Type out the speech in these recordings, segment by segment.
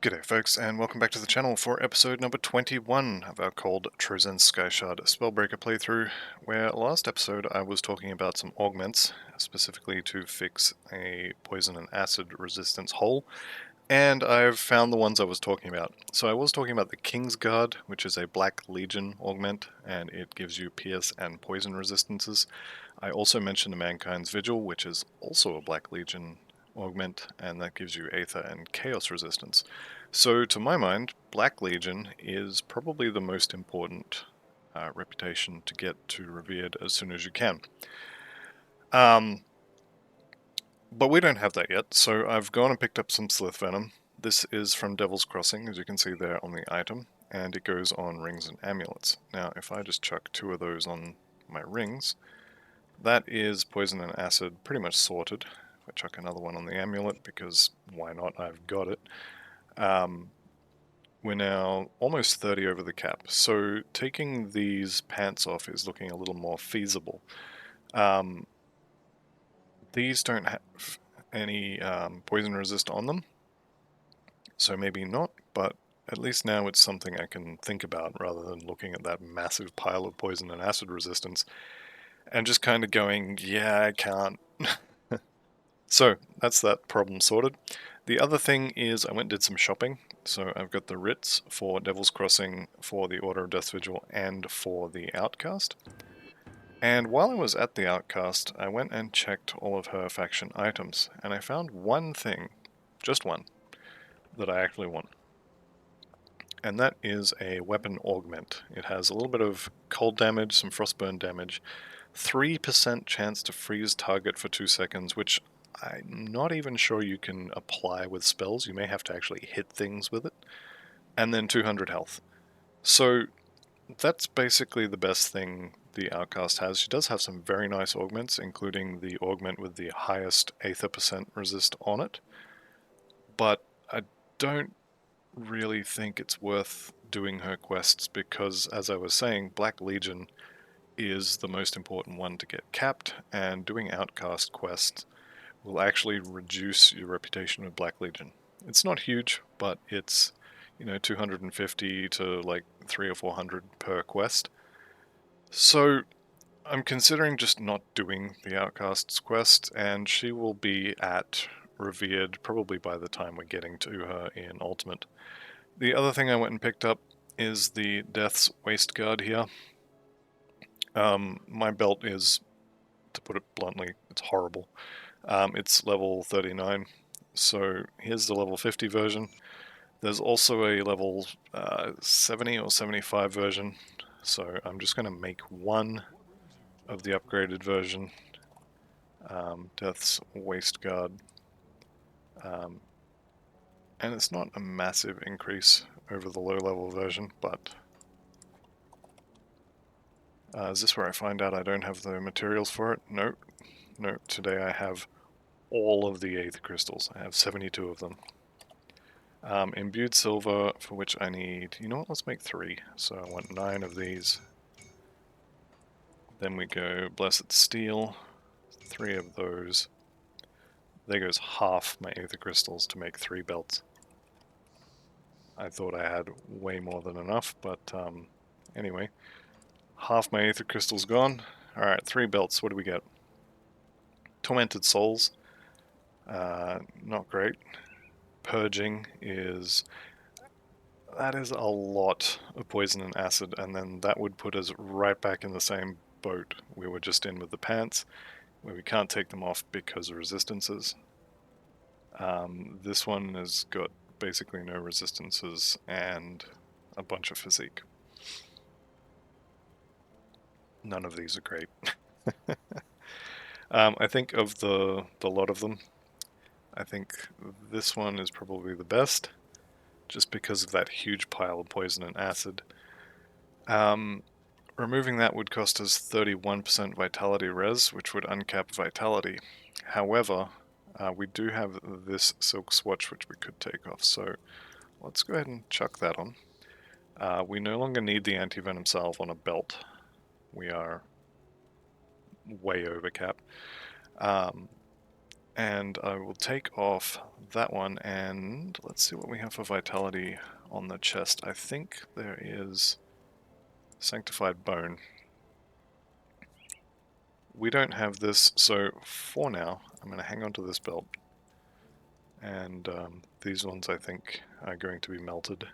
G'day folks, and welcome back to the channel for episode number 21 of our cold Trozan Skyshard Spellbreaker playthrough, where last episode I was talking about some augments, specifically to fix a poison and acid resistance hole, and I've found the ones I was talking about. So I was talking about the King's Guard, which is a Black Legion augment, and it gives you pierce and poison resistances. I also mentioned the Mankind's Vigil, which is also a Black Legion augment, and that gives you Aether and Chaos resistance. So to my mind, Black Legion is probably the most important reputation to get to Revered as soon as you can. But we don't have that yet, so I've gone and picked up some Slith Venom. This is from Devil's Crossing, as you can see there on the item, and it goes on rings and amulets. Now, if I just chuck 2 of those on my rings, that is poison and acid pretty much sorted. If I chuck another one on the amulet, because why not, I've got it. We're now almost 30 over the cap, so taking these pants off is looking a little more feasible. These don't have any poison resist on them, so maybe not, but at least now it's something I can think about rather than looking at that massive pile of poison and acid resistance and just kind of going, yeah, I can't. So that's that problem sorted. The other thing is I went and did some shopping. So I've got the writs for Devil's Crossing, for the Order of Death's Vigil, and for the Outcast. And while I was at the Outcast, I went and checked all of her faction items, and I found one thing, just one, that I actually want. And that is a weapon augment. It has a little bit of cold damage, some frostburn damage, 3% chance to freeze target for 2 seconds, which I'm not even sure you can apply with spells. You may have to actually hit things with it. And then 200 health. So that's basically the best thing the Outcast has. She does have some very nice augments, including the augment with the highest Aether percent resist on it. But I don't really think it's worth doing her quests because, as I was saying, Black Legion is the most important one to get capped, and doing Outcast quests will actually reduce your reputation with Black Legion. It's not huge, but it's 250 to like 300 or 400 per quest. So I'm considering just not doing the Outcasts quest, and she will be at Revered probably by the time we're getting to her in Ultimate. The other thing I went and picked up is the Death's Waist Guard here. My belt is, to put it bluntly, it's horrible. It's level 39, so here's the level 50 version. There's also a level 70 or 75 version, so I'm just going to make one of the upgraded version. Death's Waist Guard. And it's not a massive increase over the low level version, but is this where I find out I don't have the materials for it? No, today I have all of the Aether Crystals. I have 72 of them. Imbued Silver, for which I need, you know what, let's make 3. So I want 9 of these. Then we go Blessed Steel, 3 of those. There goes half my Aether Crystals to make 3 belts. I thought I had way more than enough, but anyway. Half my Aether Crystals gone. Alright, 3 belts, what do we get? Tormented Souls. Not great. Purging is... that is a lot of poison and acid, and then that would put us right back in the same boat we were just in with the pants, where we can't take them off because of resistances. This one has got basically no resistances and a bunch of physique. None of these are great. I think of the lot of them, I think this one is probably the best, just because of that huge pile of poison and acid. Removing that would cost us 31% vitality res, which would uncap vitality. However, we do have this silk swatch which we could take off, so let's go ahead and chuck that on. We no longer need the anti-venom salve on a belt. We are way over cap. And I will take off that one, and let's see what we have for vitality on the chest. I think there is Sanctified Bone. We don't have this, so for now, I'm going to hang on to this belt. And these ones, I think, are going to be melted.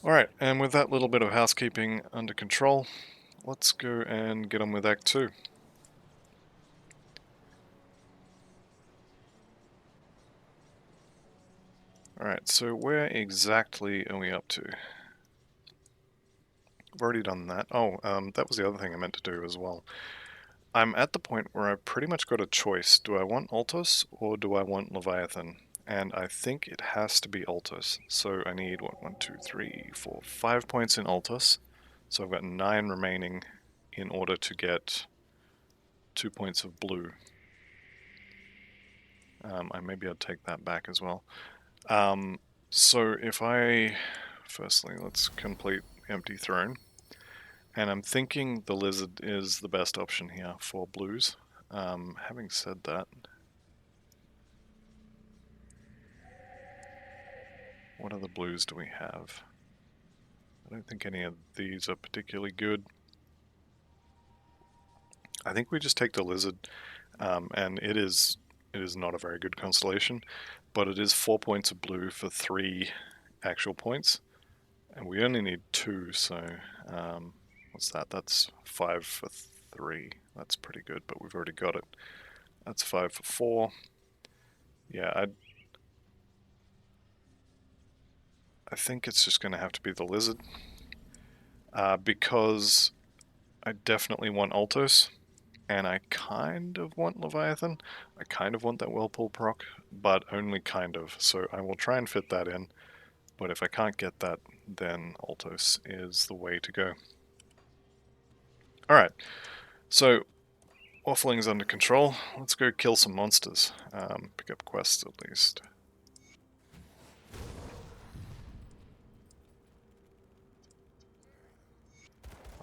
Alright, and with that little bit of housekeeping under control, let's go and get on with Act 2. Alright, so where exactly are we up to? I've already done that. Oh, that was the other thing I meant to do as well. I'm at the point where I've pretty much got a choice. Do I want Altos or do I want Leviathan? And I think it has to be Altos. So I need, what, 1, 2, 3, 4, 5 points in Altos. So I've got 9 remaining in order to get 2 points of blue. Maybe I'd take that back as well. So if I... Firstly, let's complete Empty Throne. And I'm thinking the Lizard is the best option here for blues. Having said that, what other blues do we have? I don't think any of these are particularly good. I think we just take the Lizard, and it is not a very good constellation, but it is 4 points of blue for 3 actual points, and we only need 2, so what's that? That's 5 for 3. That's pretty good, but we've already got it. That's 5 for 4. Yeah, I think it's just going to have to be the Lizard, because I definitely want Altos, and I kind of want Leviathan. I kind of want that Whirlpool proc, but only kind of, so I will try and fit that in, but if I can't get that, then Altos is the way to go. Alright, so waffling's under control. Let's go kill some monsters. Pick up quests at least.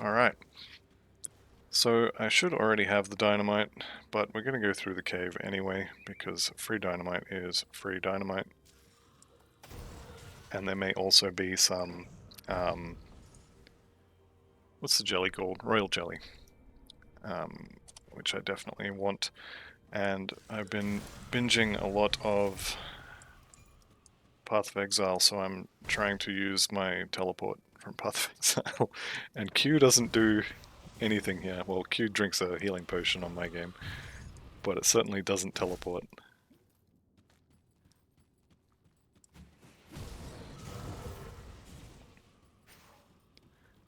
Alright. So I should already have the Dynamite, but we're going to go through the cave anyway, because free Dynamite is free Dynamite. And there may also be some, what's the jelly called? Royal Jelly, which I definitely want. And I've been binging a lot of Path of Exile, so I'm trying to use my teleport from Path of Exile. And Q doesn't do anything here. Well, Q drinks a healing potion on my game, but it certainly doesn't teleport.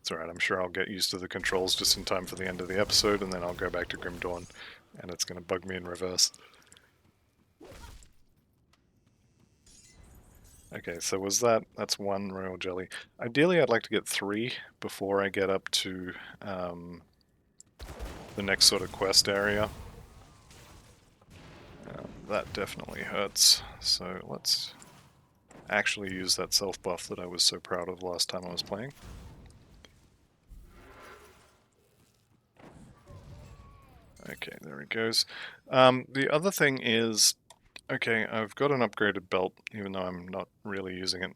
It's alright, I'm sure I'll get used to the controls just in time for the end of the episode, and then I'll go back to Grim Dawn, and it's going to bug me in reverse. Okay, so that's 1 Royal Jelly. Ideally I'd like to get 3 before I get up to the next sort of quest area. That definitely hurts, so let's actually use that self buff that I was so proud of last time I was playing. Okay, there it goes. The other thing is, okay, I've got an upgraded belt, even though I'm not really using it.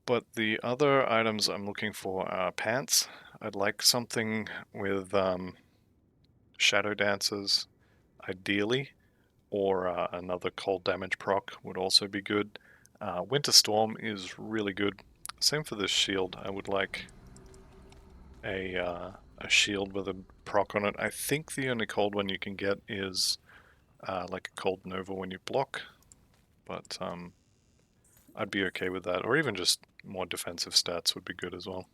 But the other items I'm looking for are pants. I'd like something with shadow dancers, ideally, or another cold damage proc would also be good. Winter Storm is really good. Same for this shield. I would like a shield with a proc on it. I think the only cold one you can get is like a cold Nova when you block, but I'd be okay with that, or even just more defensive stats would be good as well.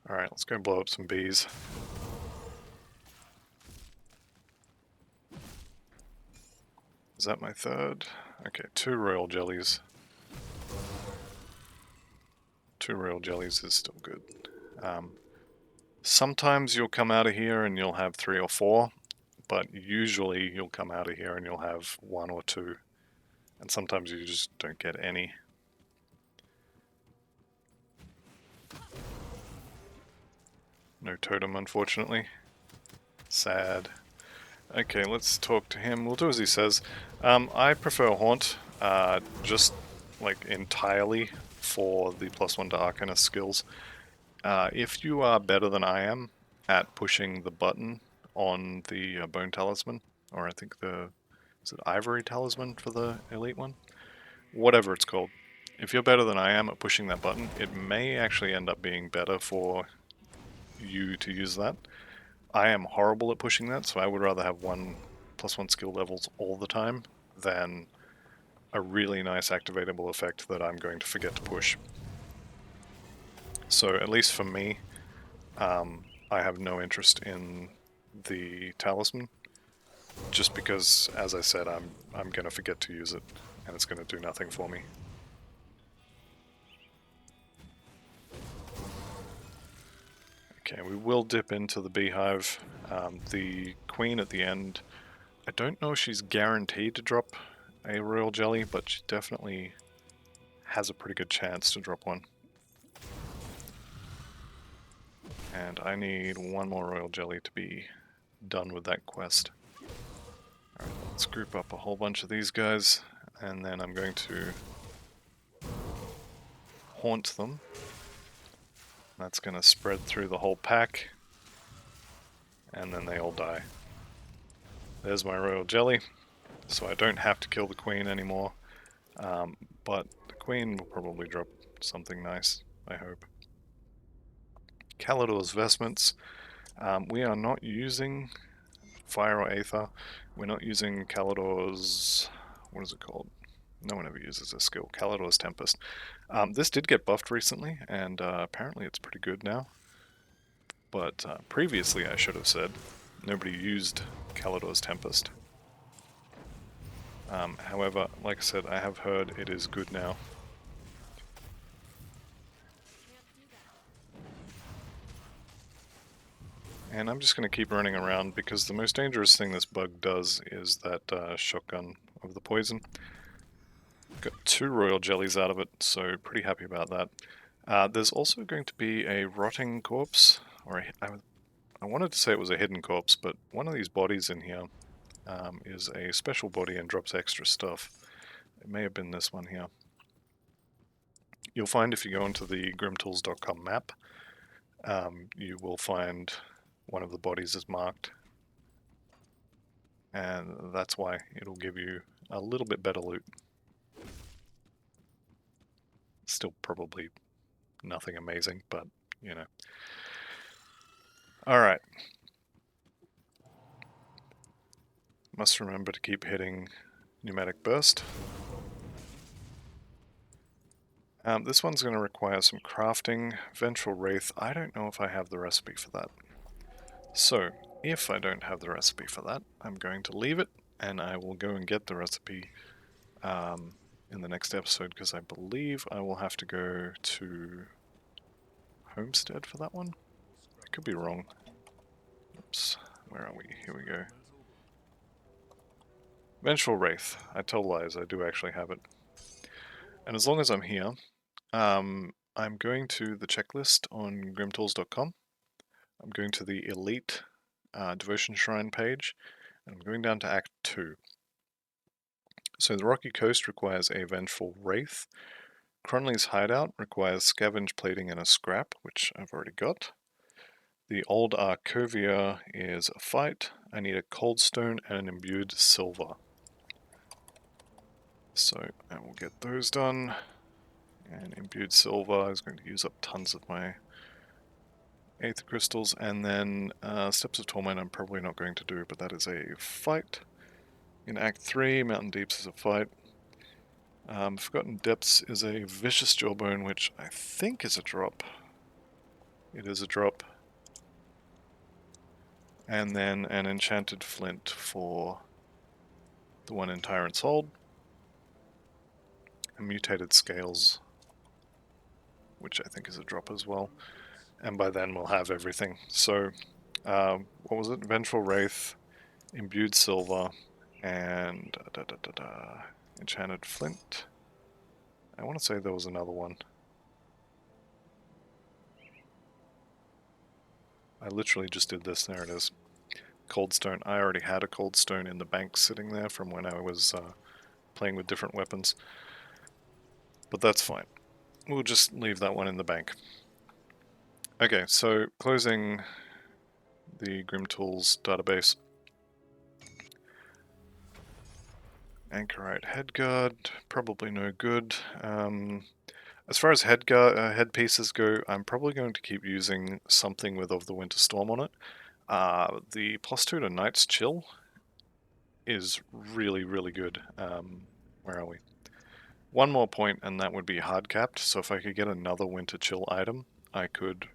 Alright, let's go blow up some bees. Is that my 3rd? Okay, 2 Royal Jellies. 2 Royal Jellies is still good. Sometimes you'll come out of here and you'll have 3 or 4, but usually you'll come out of here and you'll have 1 or 2. And sometimes you just don't get any. No totem, unfortunately. Sad. Okay, let's talk to him. We'll do as he says. I prefer Haunt, just like entirely for the +1 to Arcanist skills. If you are better than I am at pushing the button on the Bone Talisman, or I think is it Ivory Talisman for the Elite one? Whatever it's called. If you're better than I am at pushing that button, it may actually end up being better for you to use that. I am horrible at pushing that, so I would rather have +1 skill levels all the time than a really nice activatable effect that I'm going to forget to push. So at least for me, I have no interest in the talisman, just because, as I said, I'm going to forget to use it, and it's going to do nothing for me. Okay, we will dip into the beehive. The queen at the end, I don't know if she's guaranteed to drop a royal jelly, but she definitely has a pretty good chance to drop one. And I need one more royal jelly to be done with that quest. Alright, let's group up a whole bunch of these guys, and then I'm going to haunt them. That's going to spread through the whole pack, and then they all die. There's my royal jelly, so I don't have to kill the queen anymore, but the queen will probably drop something nice, I hope. Calidor's Vestments. We are not using Fire or Aether. We're not using Calidor's... what is it called? No one ever uses this skill. Calidor's Tempest. This did get buffed recently, and apparently it's pretty good now. But previously, I should have said, nobody used Calidor's Tempest. However, like I said, I have heard it is good now. And I'm just going to keep running around because the most dangerous thing this bug does is that shotgun of the poison. Got 2 royal jellies out of it, so pretty happy about that. There's also going to be a rotting corpse, or I wanted to say it was a hidden corpse, but one of these bodies in here is a special body and drops extra stuff. It may have been this one here. You'll find if you go into the grimtools.com map, you will find one of the bodies is marked, and that's why it'll give you a little bit better loot. Still probably nothing amazing, but you know. Alright. Must remember to keep hitting Pneumatic Burst. This one's going to require some crafting. Vengeful Wraith, I don't know if I have the recipe for that. So, if I don't have the recipe for that, I'm going to leave it, and I will go and get the recipe in the next episode, because I believe I will have to go to Homestead for that one. I could be wrong. Oops, where are we? Here we go. Vengeful Wraith. I tell lies, I do actually have it. And as long as I'm here, I'm going to the checklist on grimtools.com. I'm going to the Elite Devotion Shrine page, and I'm going down to Act 2. So the Rocky Coast requires a Vengeful Wraith. Cronley's Hideout requires Scavenge Plating and a Scrap, which I've already got. The Old Arcovia is a fight. I need a Cold Stone and an Imbued Silver. So I will get those done. And Imbued Silver is going to use up tons of my Aether Crystals. And then Steps of Torment I'm probably not going to do, but that is a fight. In Act 3, Mountain Deeps is a fight. Forgotten Depths is a Vicious Jawbone, which I think is a drop. It is a drop. And then an Enchanted Flint for the one in Tyrant's Hold. And Mutated Scales, which I think is a drop as well. And by then we'll have everything. So, what was it? Vengeful Wraith, Imbued Silver, and Enchanted Flint. I want to say there was another one. I literally just did this. There it is. Cold Stone. I already had a Cold Stone in the bank sitting there from when I was playing with different weapons. But that's fine. We'll just leave that one in the bank. Okay, so closing the Grim Tools database. Anchorite Headguard, probably no good. As far as headpieces go, I'm probably going to keep using something with Of the Winter Storm on it. The +2 to Night's Chill is really, really good. Where are we? One more point, and that would be hard capped. So if I could get another Winter Chill item, I could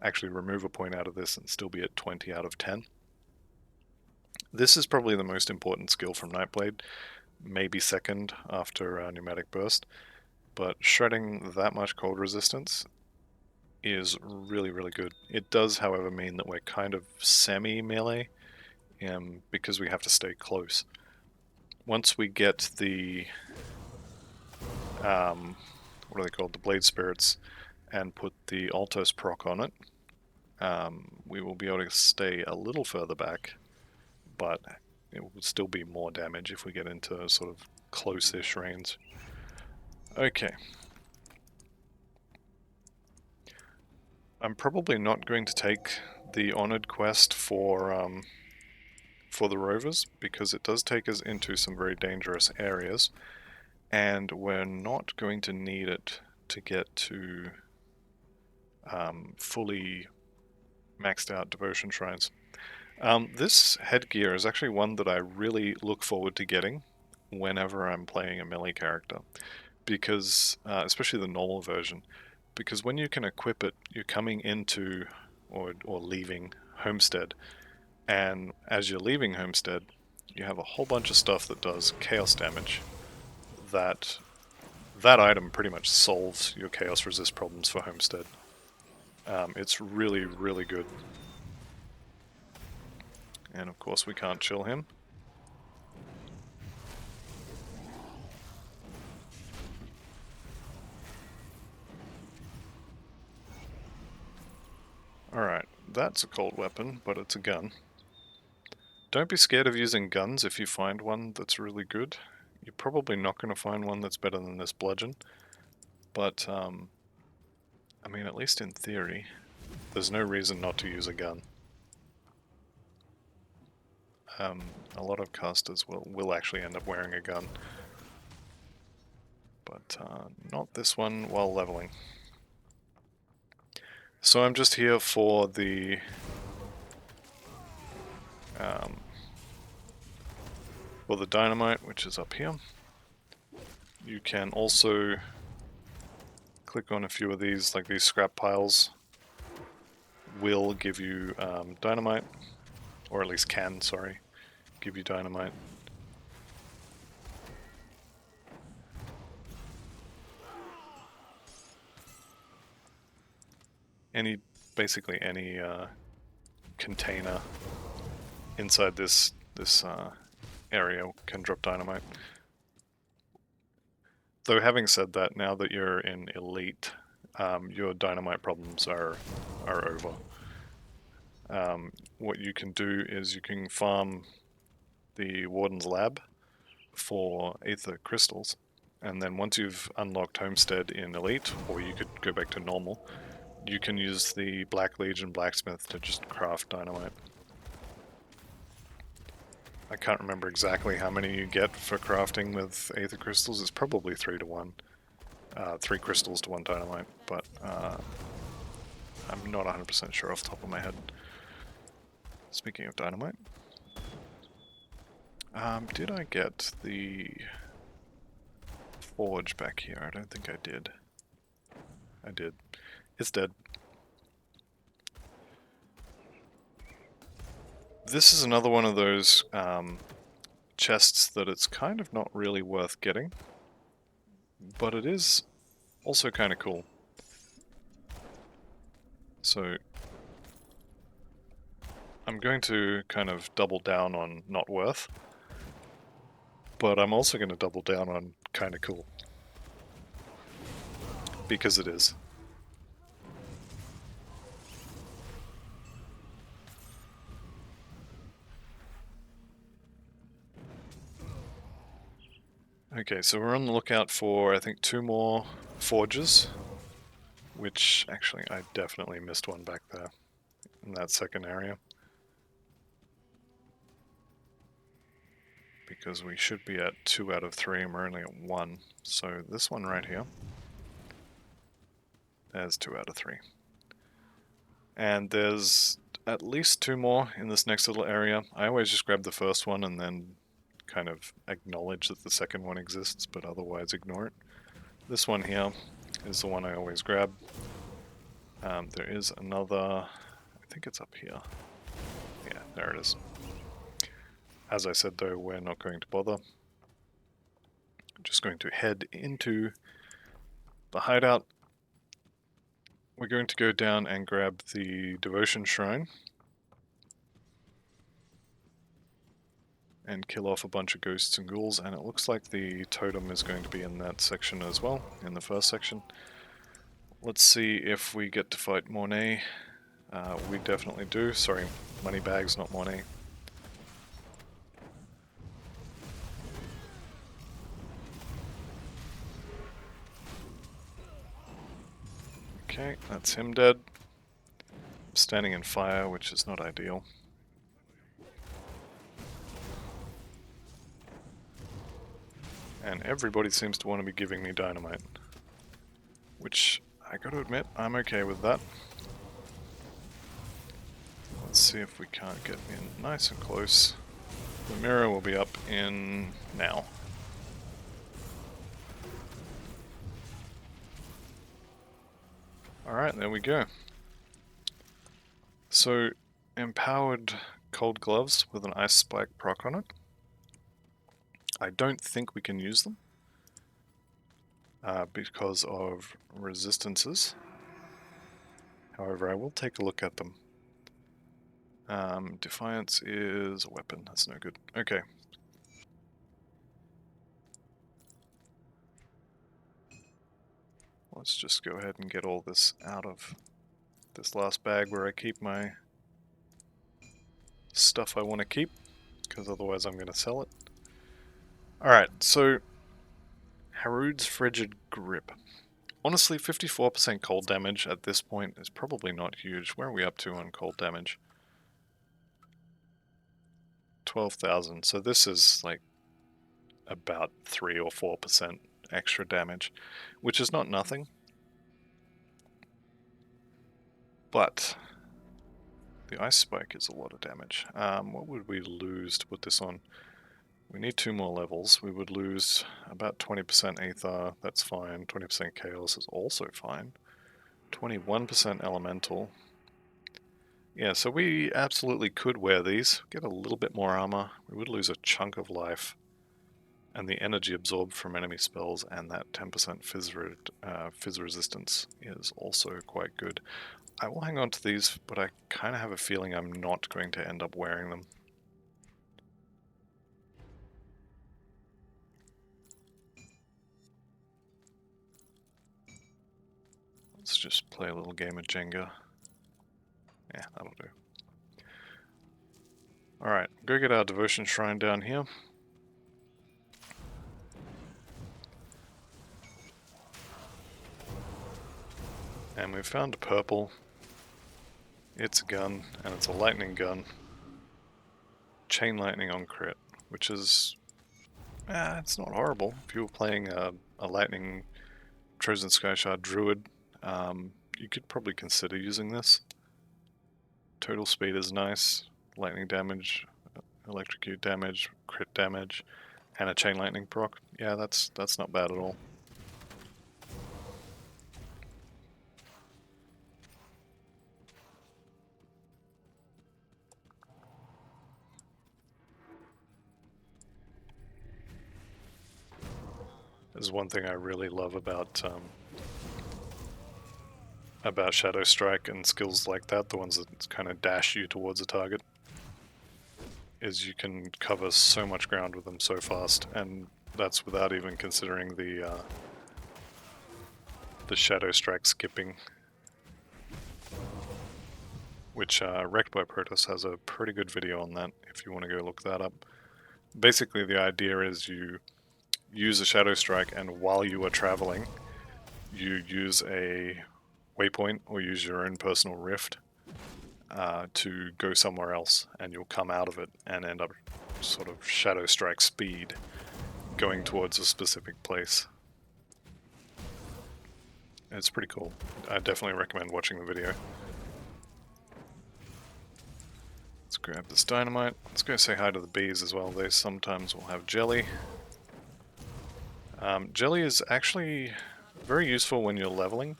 actually remove a point out of this and still be at 20 out of 10. This is probably the most important skill from Nightblade, maybe second after Pneumatic Burst, but shredding that much cold resistance is really, really good. It does, however, mean that we're kind of semi-melee, because we have to stay close. Once we get the, what are they called, the Blade Spirits, and put the Altos proc on it, we will be able to stay a little further back, but it will still be more damage if we get into sort of close-ish range. Okay. I'm probably not going to take the Honored quest for the Rovers, because it does take us into some very dangerous areas, and we're not going to need it to get to fully maxed out devotion shrines. This headgear is actually one that I really look forward to getting whenever I'm playing a melee character, because especially the normal version, because when you can equip it, you're coming into or leaving Homestead, and as you're leaving Homestead, you have a whole bunch of stuff that does chaos damage. That item pretty much solves your chaos resist problems for Homestead. It's really, really good. And of course we can't chill him. Alright, that's a cold weapon, but it's a gun. Don't be scared of using guns if you find one that's really good. You're probably not going to find one that's better than this bludgeon. But, I mean, at least in theory, there's no reason not to use a gun. A lot of casters will actually end up wearing a gun. But not this one while leveling. So I'm just here for the Dynamite, which is up here. You can also click on a few of these, like these scrap piles will give you Dynamite, or at least can, sorry, give you Dynamite. Basically any container inside this area can drop Dynamite. Though having said that, now that you're in Elite, your Dynamite problems are over. What you can do is you can farm the Warden's Lab for Aether Crystals, and then once you've unlocked Homestead in Elite, or you could go back to normal, you can use the Black Legion Blacksmith to just craft Dynamite. I can't remember exactly how many you get for crafting with Aether Crystals. It's probably 3 to 1. 3 crystals to 1 Dynamite, but I'm not 100% sure off the top of my head. Speaking of Dynamite, did I get the Forge back here? I don't think I did. I did. It's dead. This is another one of those chests that it's kind of not really worth getting, but it is also kind of cool. So I'm going to kind of double down on not worth, but I'm also going to double down on kind of cool, because it is. Okay, so we're on the lookout for, I think, 2 more forges, which actually I definitely missed one back there in that second area. Because we should be at 2 out of 3 and we're only at 1. So this one right here, there's 2 out of 3. And there's at least 2 more in this next little area. I always just grab the first one and then kind of acknowledge that the second one exists, but otherwise ignore it. This one here is the one I always grab. There is another, I think it's up here. Yeah, there it is. As I said though, we're not going to bother. I'm just going to head into the hideout. We're going to go down and grab the devotion shrine and kill off a bunch of ghosts and ghouls, and it looks like the totem is going to be in that section as well, in the first section. Let's see if we get to fight Mornay. We definitely do. Sorry, Moneybags, not Mornay. Okay, that's him dead. I'm standing in fire, which is not ideal. And everybody seems to want to be giving me dynamite, which I gotta admit, I'm okay with that. Let's see if we can't get in nice and close. The mirror will be up in now. Alright, there we go. So, empowered cold gloves with an ice spike proc on it. I don't think we can use them because of resistances. However, I will take a look at them. Defiance is a weapon, that's no good. Okay. Let's just go ahead and get all this out of this last bag where I keep my stuff I want to keep, because otherwise I'm going to sell it. Alright, so Harud's Frigid Grip. Honestly, 54% cold damage at this point is probably not huge. Where are we up to on cold damage? 12,000. So this is like about 3 or 4% extra damage, which is not nothing. But the ice spike is a lot of damage. What would we lose to put this on? We need 2 more levels. We would lose about 20% Aether, that's fine. 20% Chaos is also fine. 21% Elemental. Yeah, so we absolutely could wear these, get a little bit more armor. We would lose a chunk of life. And the energy absorbed from enemy spells and that 10% fizz resistance is also quite good. I will hang on to these, but I kind of have a feeling I'm not going to end up wearing them. Let's just play a little game of Jenga. Yeah, that'll do. Alright, go get our devotion shrine down here. And we've found a purple. It's a gun, and it's a lightning gun. Chain lightning on crit, which is... it's not horrible. If you were playing a lightning Trozan Skyshard Druid, you could probably consider using this. Total speed is nice. Lightning damage, electrocute damage, crit damage, and a chain lightning proc. Yeah, that's not bad at all. This is one thing I really love about Shadow Strike and skills like that, the ones that kind of dash you towards a target, is you can cover so much ground with them so fast, and that's without even considering the Shadow Strike skipping, which Wrecked by Protoss has a pretty good video on that if you want to go look that up. Basically the idea is you use a Shadow Strike, and while you are traveling, you use a waypoint or use your own personal rift to go somewhere else, and you'll come out of it and end up sort of Shadow Strike speed going towards a specific place. It's pretty cool. I definitely recommend watching the video. Let's grab this Dynamite. Let's go say hi to the bees as well. They sometimes will have jelly. Jelly is actually very useful when you're leveling.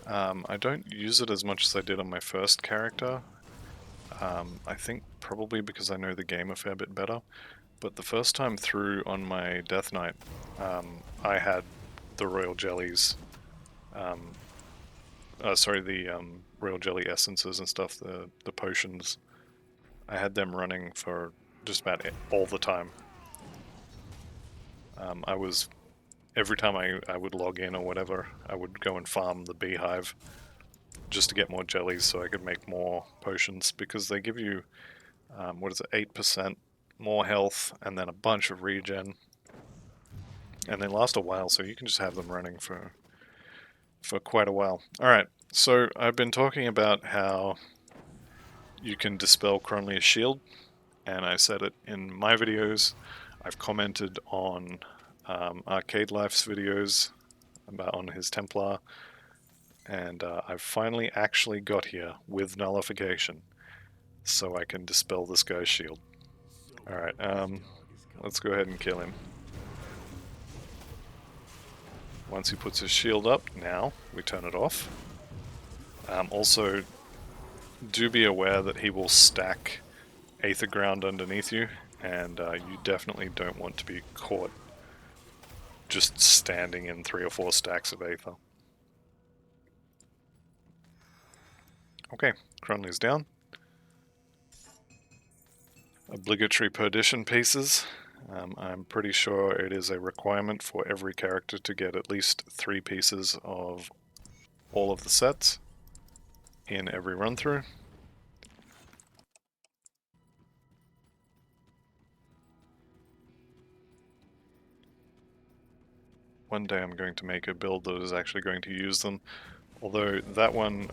I don't use it as much as I did on my first character. I think probably because I know the game a fair bit better. But the first time through on my Death Knight, I had the Royal Jellies. The Royal Jelly essences and stuff, the potions. I had them running for just about all the time. Every time I would log in or whatever, I would go and farm the beehive just to get more jellies so I could make more potions, because they give you, 8% more health and then a bunch of regen. And they last a while, so you can just have them running for quite a while. Alright, so I've been talking about how you can dispel Cronlia's shield, and I said it in my videos. I've commented on Arcade Life's videos on his Templar, and I've finally actually got here with nullification, so I can dispel this guy's shield. Alright, let's go ahead and kill him. Once he puts his shield up, now we turn it off. Also, do be aware that he will stack Aether Ground underneath you, and you definitely don't want to be caught just standing in 3 or 4 stacks of Aether. Okay, Cronley's down. Obligatory perdition pieces. I'm pretty sure it is a requirement for every character to get at least 3 pieces of all of the sets in every run through. One day I'm going to make a build that is actually going to use them, although that one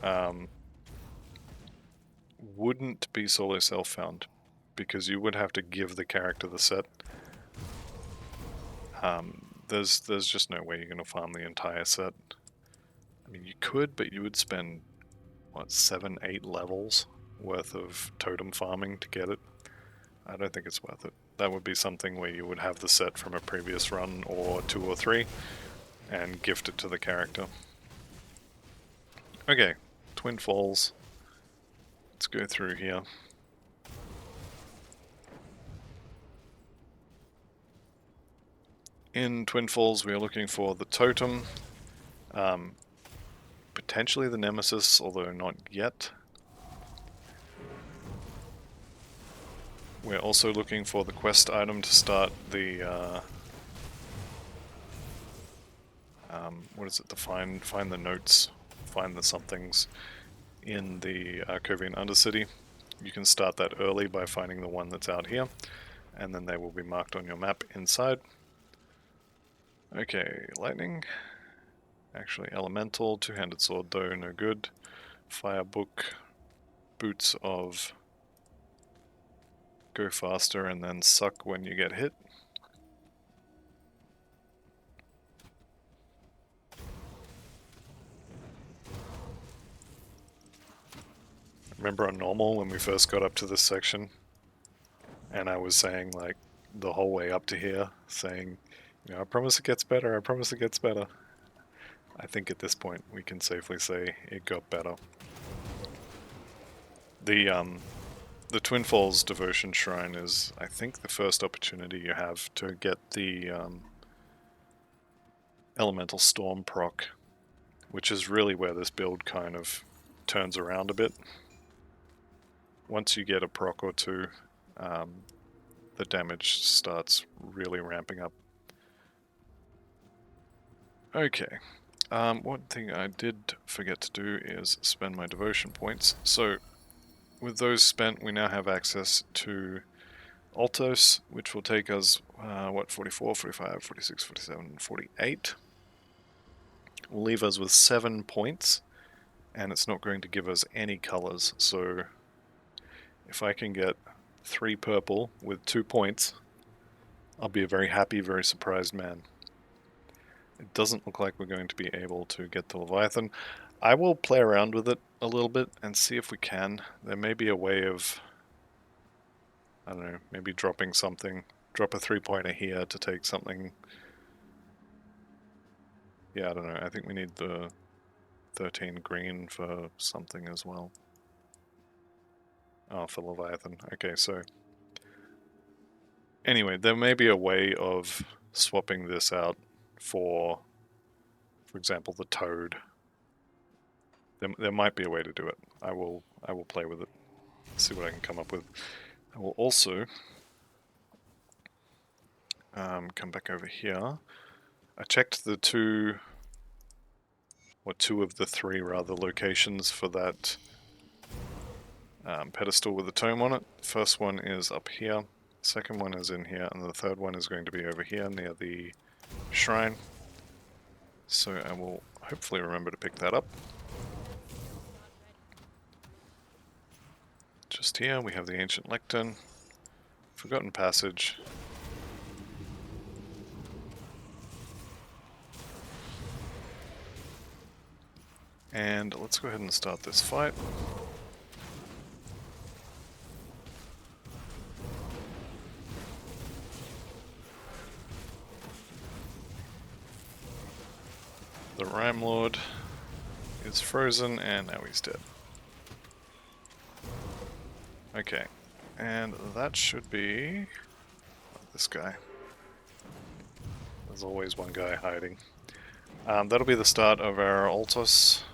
wouldn't be solo self-found, because you would have to give the character the set. There's just no way you're going to farm the entire set. I mean, you could, but you would spend, what, 7-8 levels worth of totem farming to get it. I don't think it's worth it. That would be something where you would have the set from a previous run, or 2 or 3, and gift it to the character. Okay, Twin Falls. Let's go through here. In Twin Falls, we are looking for the totem, potentially the Nemesis, although not yet. We're also looking for the quest item to start the find the notes, find the somethings in the Kovian Undercity. You can start that early by finding the one that's out here, and then they will be marked on your map inside. Okay, lightning. Actually, elemental, two-handed sword though, no good. Fire book, boots of go faster and then suck when you get hit. Remember on normal when we first got up to this section, and I was saying, like, the whole way up to here, saying, you know, I promise it gets better, I promise it gets better. I think at this point we can safely say it got better. The Twin Falls Devotion Shrine is, I think, the first opportunity you have to get the Elemental Storm proc, which is really where this build kind of turns around a bit. Once you get a proc or 2, the damage starts really ramping up. Okay, one thing I did forget to do is spend my devotion points. So with those spent, we now have access to Altos, which will take us, 44, 45, 46, 47, 48. Will leave us with 7 points, and it's not going to give us any colors, so if I can get 3 purple with 2 points, I'll be a very happy, very surprised man. It doesn't look like we're going to be able to get the Leviathan. I will play around with it a little bit and see if we can. There may be a way of, I don't know, maybe dropping something. Drop a 3-pointer here to take something. Yeah, I don't know. I think we need the 13 green for something as well. Oh, for Leviathan. Okay, so anyway, there may be a way of swapping this out for example, the toad. There might be a way to do it. I will play with it, see what I can come up with. I will also come back over here. I checked the two of the 3 rather locations for that pedestal with the tome on it. First one is up here, second one is in here, and the third one is going to be over here near the shrine. So I will hopefully remember to pick that up. Just here we have the ancient lectern, forgotten passage. And let's go ahead and start this fight. The Rime Lord is frozen, and now he's dead. Okay, and that should be this guy. There's always one guy hiding. That'll be the start of our Altos.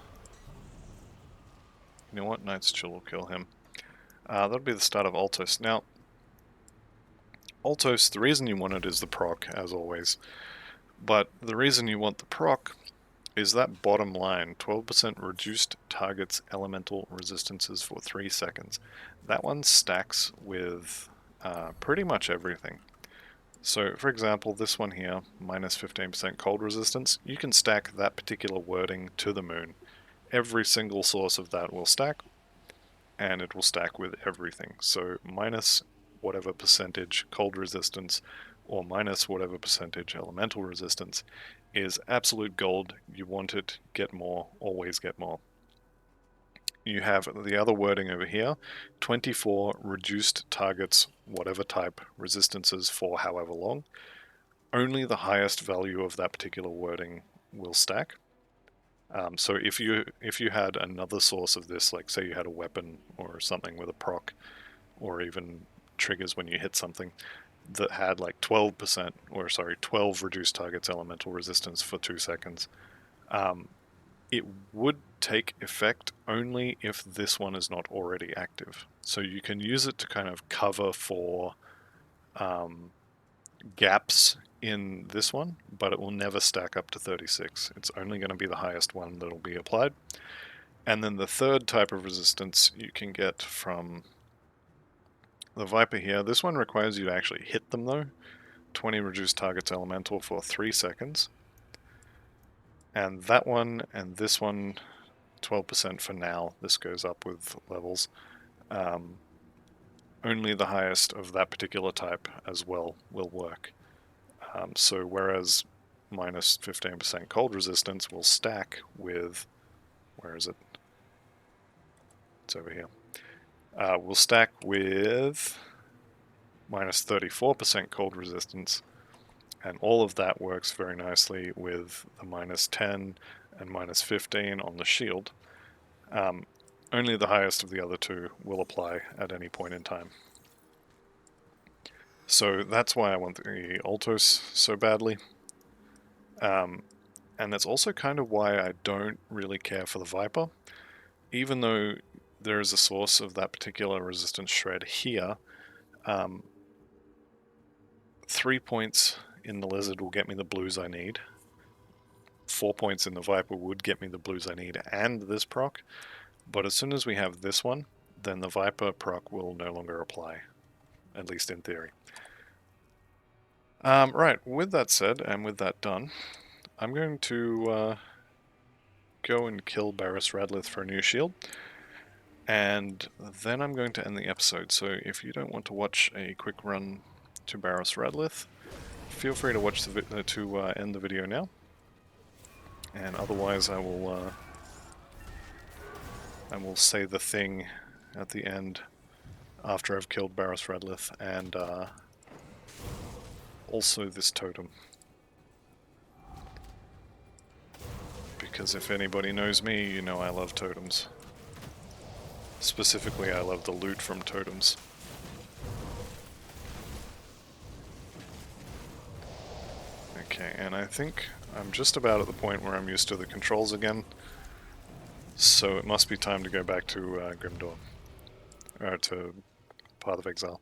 You know what? Knight's Chill will kill him. That'll be the start of Altos. Now, Altos, the reason you want it is the proc, as always. But the reason you want the proc is that bottom line, 12% reduced target's elemental resistances for 3 seconds. That one stacks with pretty much everything. So, for example, this one here, minus 15% cold resistance, you can stack that particular wording to the moon. Every single source of that will stack, and it will stack with everything. So, minus whatever percentage cold resistance, or minus whatever percentage elemental resistance, is absolute gold. You want it, get more, always get more. You have the other wording over here, 24 reduced targets, whatever type, resistances for however long. Only the highest value of that particular wording will stack. So if you had another source of this, like say you had a weapon or something with a proc, or even triggers when you hit something, that had like 12%, or sorry, 12 reduced targets elemental resistance for 2 seconds, it would take effect only if this one is not already active. So you can use it to kind of cover for gaps in this one, but it will never stack up to 36. It's only going to be the highest one that will be applied. And then the third type of resistance you can get from the Viper here. This one requires you to actually hit them though. 20 reduced targets elemental for 3 seconds. And that one and this one, 12% for now. This goes up with levels. Only the highest of that particular type as well will work. So whereas minus 15% cold resistance will stack with, where is it? It's over here. Will stack with minus 34% cold resistance, and all of that works very nicely with the minus 10 and minus 15 on the shield. Only the highest of the other two will apply at any point in time. So that's why I want the Altos so badly. And that's also kind of why I don't really care for the Viper. Even though there is a source of that particular resistance shred here, 3 points in the Lizard will get me the blues I need. 4 points in the Viper would get me the blues I need and this proc. But as soon as we have this one, then the Viper proc will no longer apply. at least in theory. Right, with that said, and with that done, I'm going to go and kill Barris Radlith for a new shield, and then I'm going to end the episode. So if you don't want to watch a quick run to Barris Radlith, feel free to watch the end the video now, and otherwise I will say the thing at the end after I've killed Barris Radlith, and also this totem. Because if anybody knows me, you know I love totems. Specifically, I love the loot from totems. Okay, and I think I'm just about at the point where I'm used to the controls again, so it must be time to go back to Grimdawn. Or to Path of Exile.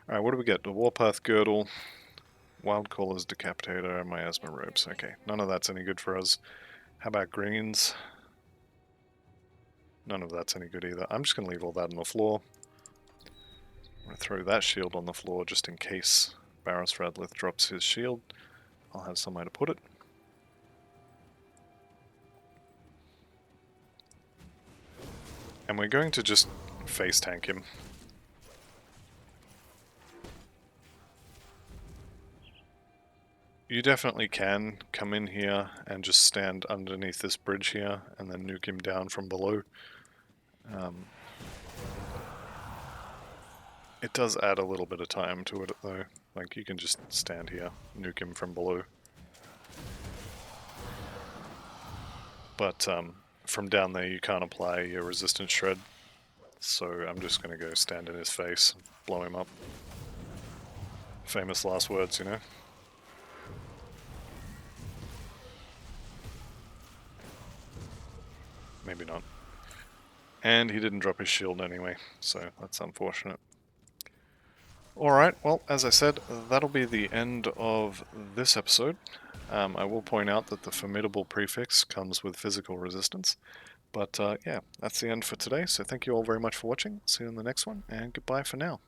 Alright, what do we get? The Warpath Girdle, Wildcaller's Decapitator, and Miasma Robes. Okay, none of that's any good for us. How about greens? None of that's any good either. I'm just going to leave all that on the floor. I'm going to throw that shield on the floor just in case Barris Radlith drops his shield. I'll have somewhere to put it. And we're going to just face tank him. You definitely can come in here and just stand underneath this bridge here and then nuke him down from below. It does add a little bit of time to it though. Like, you can just stand here, nuke him from below. But from down there you can't apply your resistance shred. So I'm just going to go stand in his face, blow him up. Famous last words, you know? Maybe not. And he didn't drop his shield anyway, so that's unfortunate. Alright, well, as I said, that'll be the end of this episode. I will point out that the formidable prefix comes with physical resistance. But yeah, that's the end for today, so thank you all very much for watching. See you in the next one, and goodbye for now.